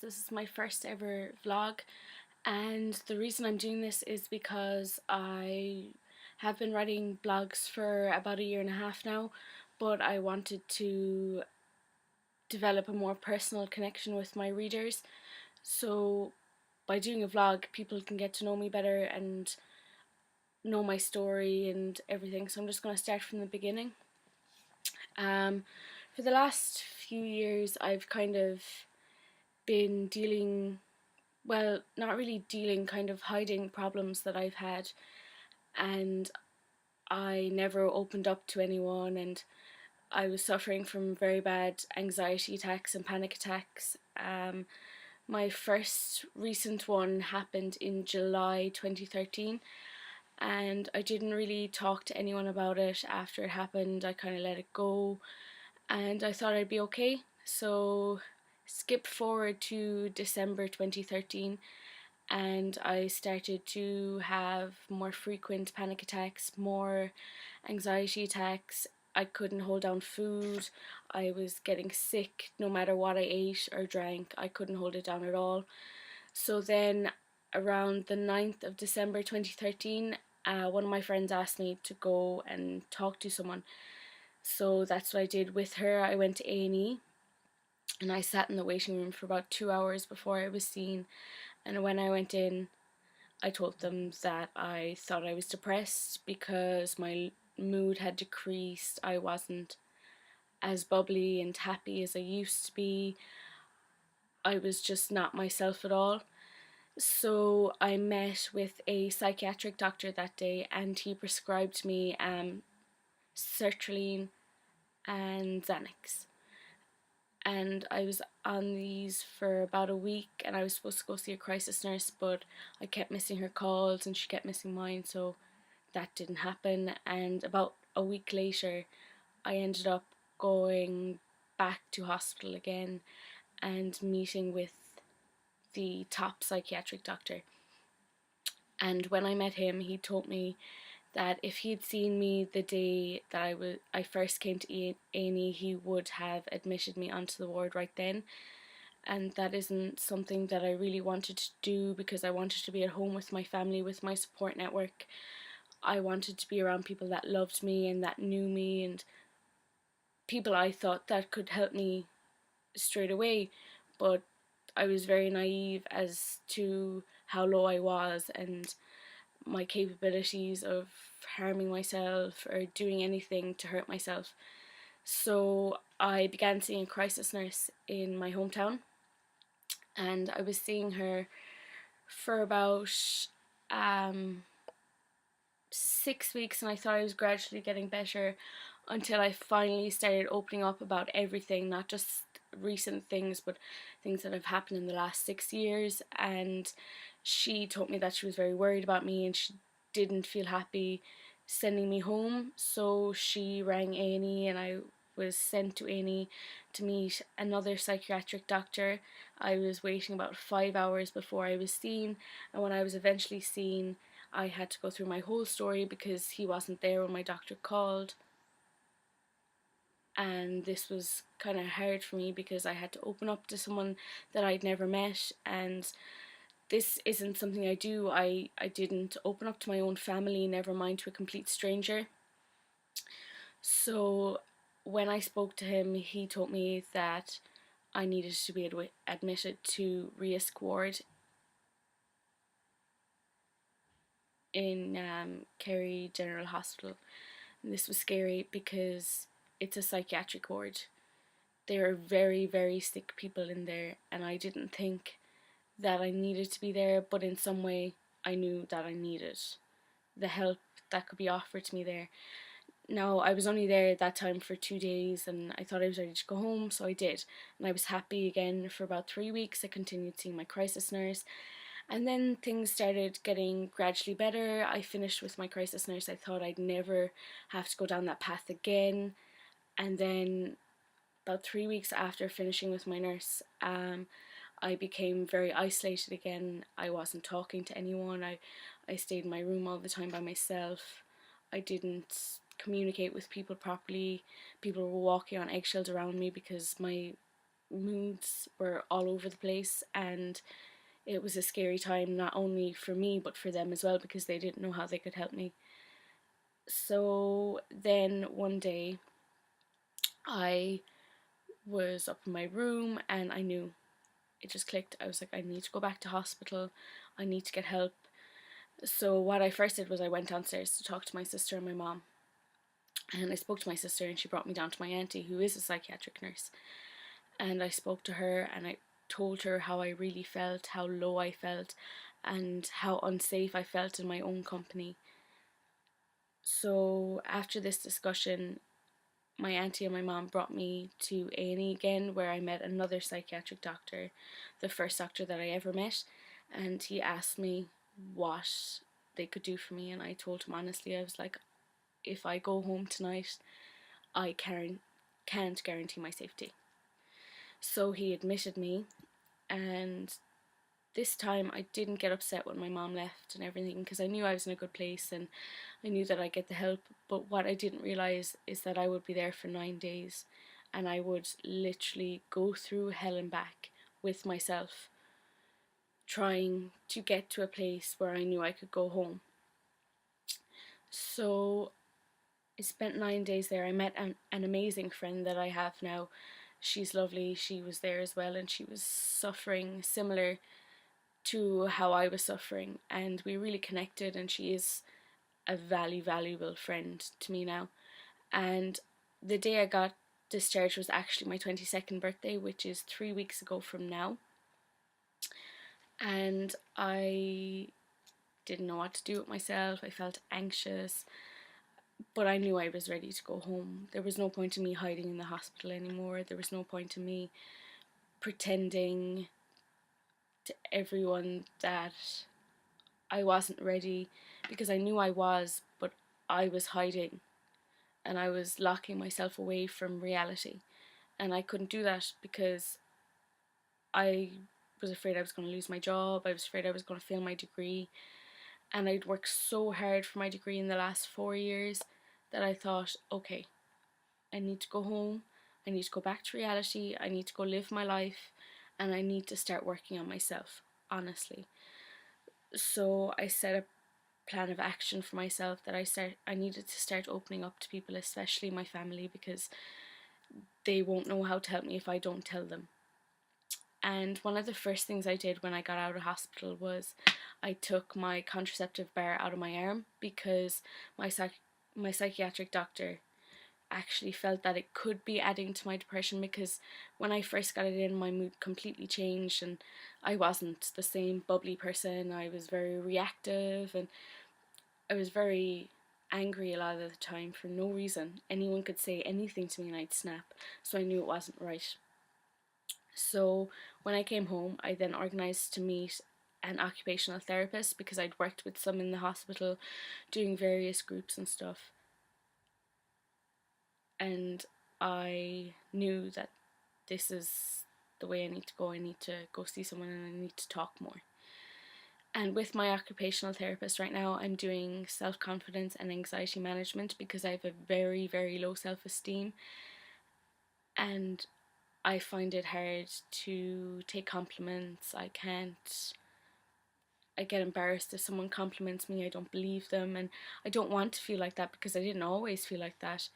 This is my first ever vlog, and the reason I'm doing this is because I have been writing blogs for about a year and a half now, but I wanted to develop a more personal connection with my readers. So by doing a vlog, people can get to know me better and know my story and everything. So I'm just going to start from the beginning. Um, for the last few years, I've kind of been dealing, well, not really dealing, kind of hiding problems that I've had, and I never opened up to anyone, and I was suffering from very bad anxiety attacks and panic attacks. My first recent one happened in July 2013, and I didn't really talk to anyone about it after it happened. I kind of let it go, and I thought I'd be okay. So skip forward to December 2013, and I started to have more frequent panic attacks, more anxiety attacks. I couldn't hold down food. I was getting sick no matter what I ate or drank. I couldn't hold it down at all. So then, around the 9th of December 2013, one of my friends asked me to go and talk to someone. So that's what I did with her. I went to A&E and I sat in the waiting room for about 2 hours before I was seen. And when I went in, I told them that I thought I was depressed because my mood had decreased. I wasn't as bubbly and happy as I used to be. I was just not myself at all. So I met with a psychiatric doctor that day, and he prescribed me sertraline and Xanax. And I was on these for about a week, and I was supposed to go see a crisis nurse, but I kept missing her calls and she kept missing mine, so that didn't happen. And about a week later, I ended up going back to hospital again and meeting with the top psychiatric doctor. And when I met him, he told me that if he'd seen me the day that I first came to A&E, he would have admitted me onto the ward right then. And that isn't something that I really wanted to do, because I wanted to be at home with my family, with my support network. I wanted to be around people that loved me and that knew me, and people I thought that could help me straight away. But I was very naive as to how low I was and my capabilities of harming myself or doing anything to hurt myself. So I began seeing a crisis nurse in my hometown, and I was seeing her for about um, 6 weeks, and I thought I was gradually getting better until I finally started opening up about everything, not just recent things, but things that have happened in the last 6 years. And she told me that she was very worried about me and she didn't feel happy sending me home. So she rang A&E, and I was sent to A&E to meet another psychiatric doctor. I was waiting about 5 hours before I was seen, and when I was eventually seen, I had to go through my whole story because he wasn't there when my doctor called. And this was kind of hard for me because I had to open up to someone that I'd never met, and this isn't something I do. I didn't open up to my own family, never mind to a complete stranger. So when I spoke to him, he told me that I needed to be admitted to Risk Ward in Kerry General Hospital. And this was scary because it's a psychiatric ward. There are very, very sick people in there, and I didn't think that I needed to be there, but in some way I knew that I needed the help that could be offered to me there. Now, I was only there at that time for 2 days, and I thought I was ready to go home, so I did. And I was happy again for about 3 weeks. I continued seeing my crisis nurse, and then things started getting gradually better. I finished with my crisis nurse. I thought I'd never have to go down that path again. And then, about 3 weeks after finishing with my nurse, I became very isolated again. I wasn't talking to anyone. I stayed in my room all the time by myself. I didn't communicate with people properly. People were walking on eggshells around me because my moods were all over the place, and it was a scary time, not only for me but for them as well, because they didn't know how they could help me. So then one day I was up in my room and I knew, it just clicked. I was like, I need to go back to hospital, I need to get help. So what I first did was I went downstairs to talk to my sister and my mom, and I spoke to my sister and she brought me down to my auntie, who is a psychiatric nurse. And I spoke to her and I told her how I really felt, how low I felt, and how unsafe I felt in my own company. So after this discussion, my auntie and my mom brought me to A&E again, where I met another psychiatric doctor, the first doctor that I ever met, and he asked me what they could do for me, and I told him honestly, I was like, if I go home tonight, I can't guarantee my safety. So he admitted me, and this time I didn't get upset when my mom left and everything, because I knew I was in a good place and I knew that I'd get the help. But what I didn't realise is that I would be there for 9 days, and I would literally go through hell and back with myself, trying to get to a place where I knew I could go home. So I spent 9 days there. I met an amazing friend that I have now. She's lovely. She was there as well, and she was suffering similar to how I was suffering, and we really connected, and she is a valuable friend to me now. And the day I got discharged was actually my 22nd birthday, which is 3 weeks ago from now. And I didn't know what to do with myself. I felt anxious, but I knew I was ready to go home. There was no point in me hiding in the hospital anymore. There was no point in me pretending to everyone that I wasn't ready, because I knew I was, but I was hiding and I was locking myself away from reality. And I couldn't do that because I was afraid I was going to lose my job. I was afraid I was going to fail my degree. And I'd worked so hard for my degree in the last 4 years that I thought, okay, I need to go home. I need to go back to reality. I need to go live my life. And I need to start working on myself, honestly. So I set a plan of action for myself that I needed to start opening up to people, especially my family, because they won't know how to help me if I don't tell them. And one of the first things I did when I got out of hospital was I took my contraceptive bar out of my arm, because my psychiatric doctor actually felt that it could be adding to my depression, because when I first got it in, my mood completely changed and I wasn't the same bubbly person. I was very reactive and I was very angry a lot of the time for no reason. Anyone could say anything to me and I'd snap, so I knew it wasn't right. So when I came home, I then organised to meet an occupational therapist, because I'd worked with some in the hospital doing various groups and stuff. And I knew that this is the way I need to go. I need to go see someone and I need to talk more. And with my occupational therapist right now, I'm doing self-confidence and anxiety management, because I have a very low self-esteem, and I find it hard to take compliments. I get embarrassed if someone compliments me. I don't believe them, and I don't want to feel like that, because I didn't always feel like that.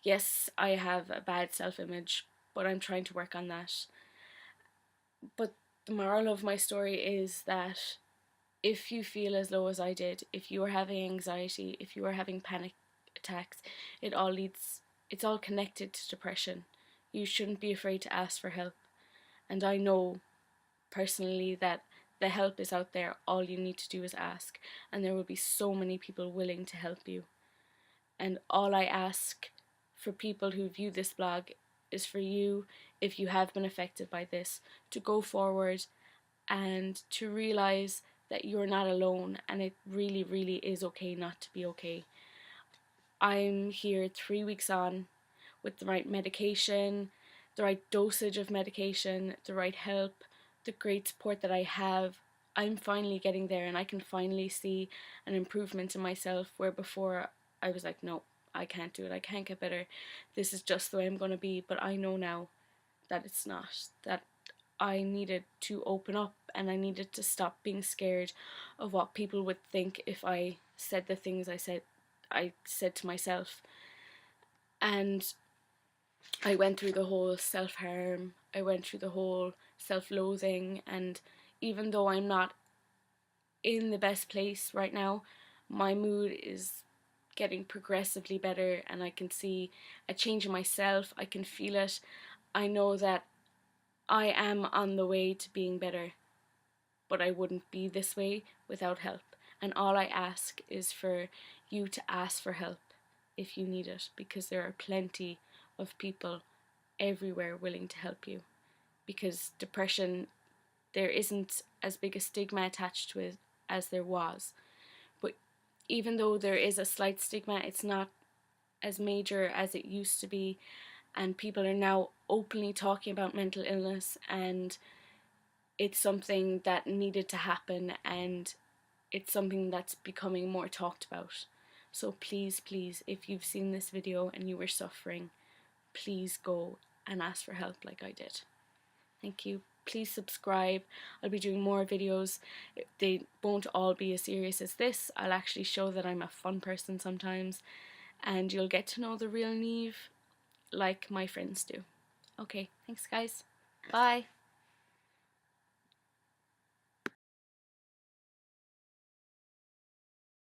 Yes, I have a bad self-image, but I'm trying to work on that. But the moral of my story is that if you feel as low as I did, if you are having anxiety, if you are having panic attacks, it's all connected to depression. You shouldn't be afraid to ask for help. And I know personally that the help is out there. All you need to do is ask, and there will be so many people willing to help you. And all I ask for people who view this blog is for you, if you have been affected by this, to go forward and to realize that you're not alone, and it really is okay not to be okay. I'm here 3 weeks on with the right medication, the right dosage of medication, the right help, the great support that I have. I'm finally getting there, and I can finally see an improvement in myself, where before I was like, no, I can't do it, I can't get better, this is just the way I'm going to be. But I know now that it's not, that I needed to open up and I needed to stop being scared of what people would think if I said the things I said to myself. And I went through the whole self-harm, I went through the whole self-loathing, and even though I'm not in the best place right now, my mood is getting progressively better and I can see a change in myself. I can feel it. I know that I am on the way to being better, but I wouldn't be this way without help. And all I ask is for you to ask for help if you need it, because there are plenty of people everywhere willing to help you. Because depression, there isn't as big a stigma attached to it as there was. But even though there is a slight stigma, it's not as major as it used to be. And people are now openly talking about mental illness, and it's something that needed to happen, and it's something that's becoming more talked about. So please, please, if you've seen this video and you were suffering, please go and ask for help like I did. Thank you. Please subscribe. I'll be doing more videos. They won't all be as serious as this. I'll actually show that I'm a fun person sometimes, and you'll get to know the real Niamh like my friends do. Okay, thanks guys. Bye.